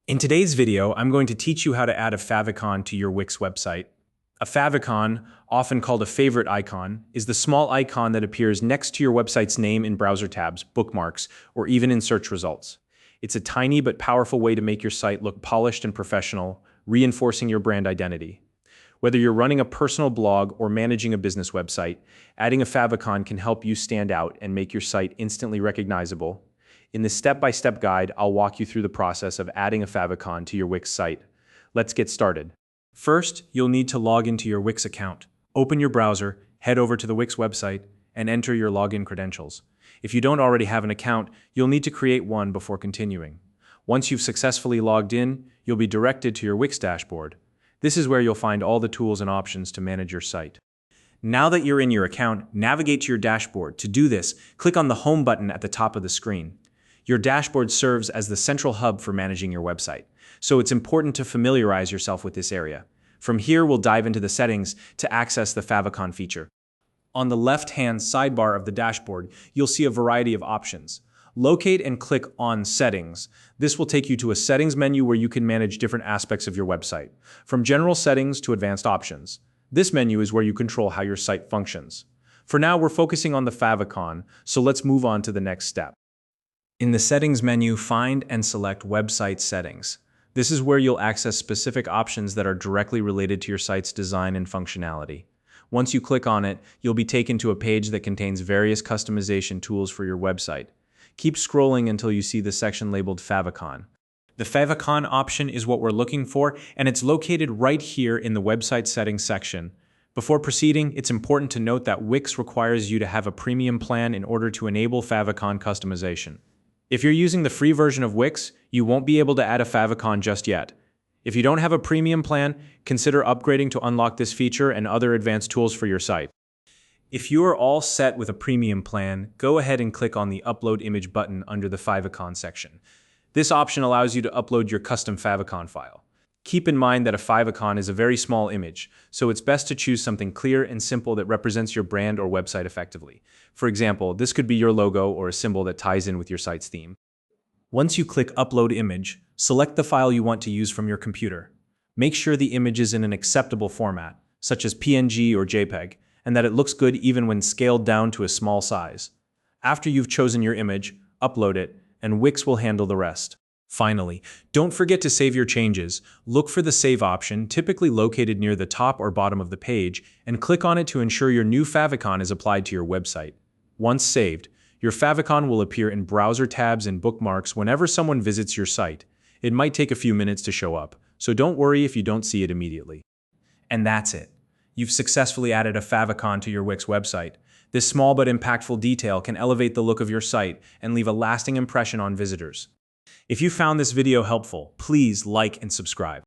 In today's video, I'm going to teach you how to add a favicon to your Wix website. A favicon, often called a favorite icon, is the small icon that appears next to your website's name in browser tabs, bookmarks, or even in search results. It's a tiny but powerful way to make your site look polished and professional, reinforcing your brand identity. Whether you're running a personal blog or managing a business website, adding a favicon can help you stand out and make your site instantly recognizable. In this step-by-step guide, I'll walk you through the process of adding a favicon to your Wix site. Let's get started. First, you'll need to log into your Wix account. Open your browser, head over to the Wix website, and enter your login credentials. If you don't already have an account, you'll need to create one before continuing. Once you've successfully logged in, you'll be directed to your Wix dashboard. This is where you'll find all the tools and options to manage your site. Now that you're in your account, navigate to your dashboard. To do this, click on the Home button at the top of the screen. Your dashboard serves as the central hub for managing your website, so it's important to familiarize yourself with this area. From here, we'll dive into the settings to access the favicon feature. On the left-hand sidebar of the dashboard, you'll see a variety of options. Locate and click on Settings. This will take you to a settings menu where you can manage different aspects of your website, from general settings to advanced options. This menu is where you control how your site functions. For now, we're focusing on the favicon, so let's move on to the next step. In the Settings menu, find and select Website Settings. This is where you'll access specific options that are directly related to your site's design and functionality. Once you click on it, you'll be taken to a page that contains various customization tools for your website. Keep scrolling until you see the section labeled Favicon. The favicon option is what we're looking for, and it's located right here in the Website Settings section. Before proceeding, it's important to note that Wix requires you to have a premium plan in order to enable favicon customization. If you're using the free version of Wix, you won't be able to add a favicon just yet. If you don't have a premium plan, consider upgrading to unlock this feature and other advanced tools for your site. If you are all set with a premium plan, go ahead and click on the Upload Image button under the favicon section. This option allows you to upload your custom favicon file. Keep in mind that a favicon is a very small image, so it's best to choose something clear and simple that represents your brand or website effectively. For example, this could be your logo or a symbol that ties in with your site's theme. Once you click Upload Image, select the file you want to use from your computer. Make sure the image is in an acceptable format, such as PNG or JPEG, and that it looks good even when scaled down to a small size. After you've chosen your image, upload it, and Wix will handle the rest. Finally, don't forget to save your changes. Look for the Save option, typically located near the top or bottom of the page, and click on it to ensure your new favicon is applied to your website. Once saved, your favicon will appear in browser tabs and bookmarks whenever someone visits your site. It might take a few minutes to show up, so don't worry if you don't see it immediately. And that's it. You've successfully added a favicon to your Wix website. This small but impactful detail can elevate the look of your site and leave a lasting impression on visitors. If you found this video helpful, please like and subscribe.